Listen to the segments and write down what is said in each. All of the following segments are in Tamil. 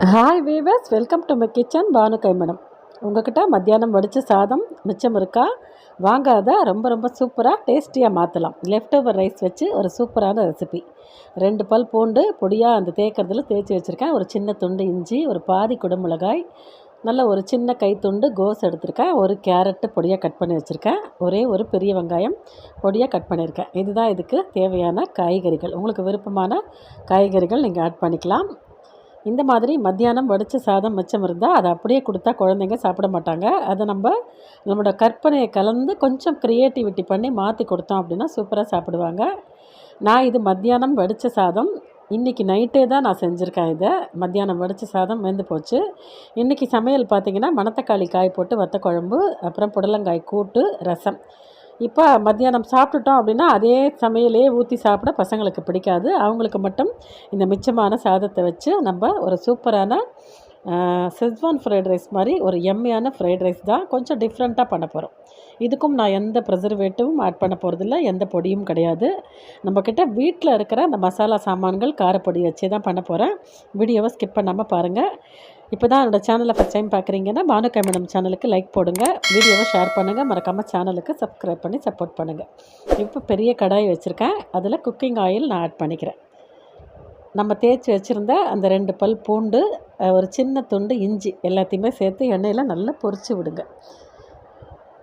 Hi viewers, welcome to my kitchen. Banu கைமணம். உங்கள்கிட்ட மத்தியானம் வடித்த சாதம் மிச்சம் இருக்கா? வாங்க, அதை ரொம்ப ரொம்ப சூப்பராக டேஸ்டியாக மாற்றலாம். லெஃப்ட் ஓவர் ரைஸ் வச்சு ஒரு சூப்பரான ரெசிபி. 2 பல் பூண்டு பொடியாக அந்த தேய்க்கிறதுல தேய்ச்சி வச்சுருக்கேன். ஒரு சின்ன துண்டு இஞ்சி, ஒரு பாதி குடமிளகாய், நல்ல ஒரு சின்ன கைத்துண்டு கோஸ் எடுத்திருக்கேன். ஒரு கேரட்டு பொடியாக கட் பண்ணி வச்சுருக்கேன். ஒரே ஒரு பெரிய வெங்காயம் பொடியாக கட் பண்ணியிருக்கேன். இதுதான் இதுக்கு தேவையான காய்கறிகள். உங்களுக்கு விருப்பமான காய்கறிகள் நீங்கள் ஆட் பண்ணிக்கலாம். இந்த மாதிரி மத்தியானம் வடித்த சாதம் மிச்சம் இருந்தால் அதை அப்படியே கொடுத்தா குழந்தைங்க சாப்பிட மாட்டாங்க. அதை நம்மளோட கற்பனையை கலந்து கொஞ்சம் க்ரியேட்டிவிட்டி பண்ணி மாற்றி கொடுத்தோம் அப்படின்னா சூப்பராக சாப்பிடுவாங்க. நான் இது மத்தியானம் வடித்த சாதம். இன்றைக்கி நைட்டே தான் நான் செஞ்சுருக்கேன். இதை மத்தியானம் வடித்த சாதம் வெந்து போச்சு. இன்றைக்கி சமையல் பார்த்திங்கன்னா மணத்தக்காளி காய் போட்டு வத்த குழம்பு, அப்புறம் புடலங்காய் கூட்டு, ரசம். இப்போ மத்தியானம் சாப்பிட்டுட்டோம் அப்படின்னா அதே சமையலே ஊற்றி சாப்பிட பசங்களுக்கு பிடிக்காது. அவங்களுக்கு மட்டும் இந்த மிச்சமான சாதத்தை வச்சு நம்ம ஒரு சூப்பரான செஸ்வான் ஃப்ரைட் ரைஸ் மாதிரி ஒரு எம்மையான ஃப்ரைட் ரைஸ் தான் கொஞ்சம் டிஃப்ரெண்ட்டாக பண்ண போகிறோம். இதுக்கும் நான் எந்த ப்ரிசர்வேட்டிவும் ஆட் பண்ண போகிறதில்ல, எந்த பொடியும் கிடையாது. நம்மக்கிட்ட வீட்டில் இருக்கிற அந்த மசாலா சாமான்கள் காரப்பொடி வச்சே தான் பண்ண போகிறேன். வீடியோவை ஸ்கிப் பண்ணாமல் பாருங்கள். இப்போ தான் என்னோடய சேனலை ஃபஸ்ட் டைம் பார்க்குறீங்கன்னா பானு கைமணம் சேனலுக்கு லைக் போடுங்க, வீடியோவை ஷேர் பண்ணுங்கள், மறக்காமல் சேனலுக்கு சப்ஸ்கிரைப் பண்ணி சப்போர்ட் பண்ணுங்கள். இப்போ பெரிய கடாய் வச்சுருக்கேன். அதில் குக்கிங் ஆயில் நான் ஆட் பண்ணிக்கிறேன். நம்ம தேய்ச்சி வச்சுருந்த அந்த 2 பல் பூண்டு, ஒரு சின்ன துண்டு இஞ்சி எல்லாத்தையுமே சேர்த்து எண்ணெயில் நல்லா பொரித்து விடுங்க.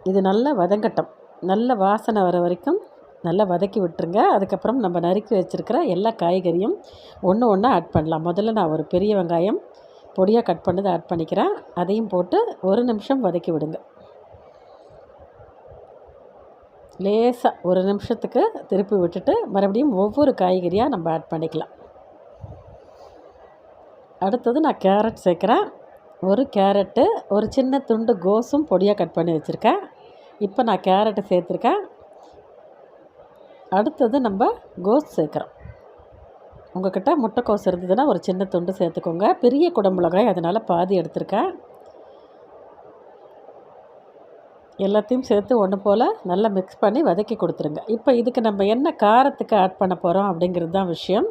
இது நல்லா வதங்கட்டும். நல்ல வாசனை வர வரைக்கும் நல்லா வதக்கி விட்டுருங்க. அதுக்கப்புறம் நம்ம நறுக்கி வச்சுருக்கிற எல்லா காய்கறியும் ஒன்று ஒன்றா ஆட் பண்ணலாம். முதல்ல நான் ஒரு பெரிய வெங்காயம் பொடியாக கட் பண்ணதை ஆட் பண்ணிக்கிறேன். அதையும் போட்டு ஒரு நிமிஷம் வதக்கி விடுங்க. லேசாக ஒரு நிமிஷத்துக்கு திருப்பி விட்டுட்டு மறுபடியும் ஒவ்வொரு காய்கறியாக நம்ம ஆட் பண்ணிக்கலாம். அடுத்தது நான் கேரட் சேர்க்குறேன். ஒரு கேரட்டு, ஒரு சின்ன துண்டு கோஸும் பொடியாக கட் பண்ணி வச்சுருக்கேன். இப்போ நான் கேரட்டு சேர்த்துருக்கேன். அடுத்தது நம்ம கோஸ் சேர்க்குறோம். உங்கள்கிட்ட முட்டைக்கோஸ் இருந்ததுன்னா ஒரு சின்ன துண்டு சேர்த்துக்கோங்க. பெரிய குடமிளகாய் அதனால் பாதி எடுத்திருக்கேன். எல்லாத்தையும் சேர்த்து ஒன்று போல் நல்லா மிக்ஸ் பண்ணி வதக்கி கொடுத்துருங்க. இப்போ இதுக்கு நம்ம என்ன காரத்துக்கு ஆட் பண்ண போகிறோம் அப்படிங்கிறது தான் விஷயம்.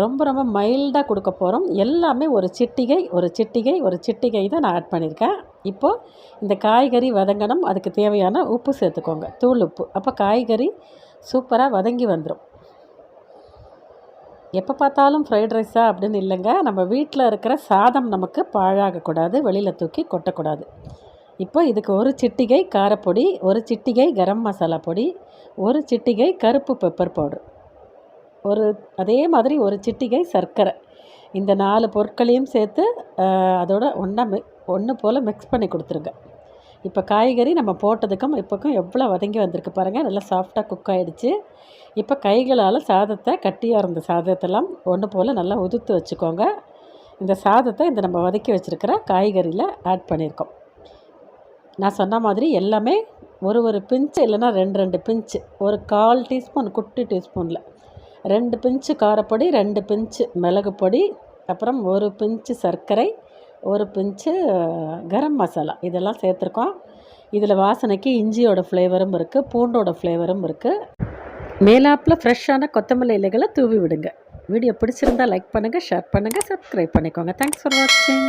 ரொம்ப ரொம்ப மைல்டாக கொடுக்க போகிறோம். எல்லாமே ஒரு சிட்டிகை தான் நான் ஆட் பண்ணியிருக்கேன். இப்போது இந்த காய்கறி வதங்கணும், அதுக்கு தேவையான உப்பு சேர்த்துக்கோங்க, தூள் உப்பு. அப்போ காய்கறி சூப்பராக வதங்கி வந்துடும். எப்போ பார்த்தாலும் ஃப்ரைட் ரைஸா அப்படின்னு இல்லைங்க. நம்ம வீட்டில் இருக்கிற சாதம் நமக்கு பாழாகக்கூடாது, வெளியில் தூக்கி கொட்டக்கூடாது. இப்போ இதுக்கு ஒரு சிட்டிகை காரப்பொடி, ஒரு சிட்டிகை கரம் மசாலா பொடி, ஒரு சிட்டிகை கருப்பு பெப்பர் பவுடர், அதே மாதிரி ஒரு சிட்டிகை சர்க்கரை. இந்த 4 பொருட்களையும் சேர்த்து அதோட ஒன்று போல் மிக்ஸ் பண்ணி கொடுத்துருங்க. இப்போ காய்கறி நம்ம போட்டதுக்கும் இப்போக்கும் எவ்வளோ வதங்கி வந்திருக்கு பாருங்கள். நல்லா சாஃப்டாக குக் ஆகிடுச்சு. இப்போ கைகளால் சாதத்தை, கட்டியாக இருந்த சாதத்தெல்லாம் ஒன்று போல் நல்லா உதுத்து வச்சுக்கோங்க. இந்த சாதத்தை இந்த நம்ம வதக்கி வச்சுருக்கிற காய்கறியில் ஆட் பண்ணியிருக்கோம். நான் சொன்ன மாதிரி எல்லாமே ஒரு பிஞ்சு இல்லைன்னா 2 பிஞ்சு, ஒரு 1/4 டீஸ்பூன் குட்டி டீஸ்பூனில் 2 பிஞ்சு காரப்பொடி, 2 பிஞ்சு மிளகு பொடி, அப்புறம் ஒரு பிஞ்சு சர்க்கரை, ஒரு பிஞ்சு கரம் மசாலா இதெல்லாம் சேர்த்துருக்கோம். இதில் வாசனைக்கு இஞ்சியோட ஃப்ளேவரும் இருக்குது, பூண்டோட ஃப்ளேவரும் இருக்குது. மேலாப்பில் ஃப்ரெஷ்ஷான கொத்தமல்லி இலைகளை தூவி விடுங்க. வீடியோ பிடிச்சிருந்தால் லைக் பண்ணுங்கள், ஷேர் பண்ணுங்கள், சப்ஸ்கிரைப் பண்ணிக்கோங்க. தேங்க்ஸ் ஃபார் வாட்சிங்.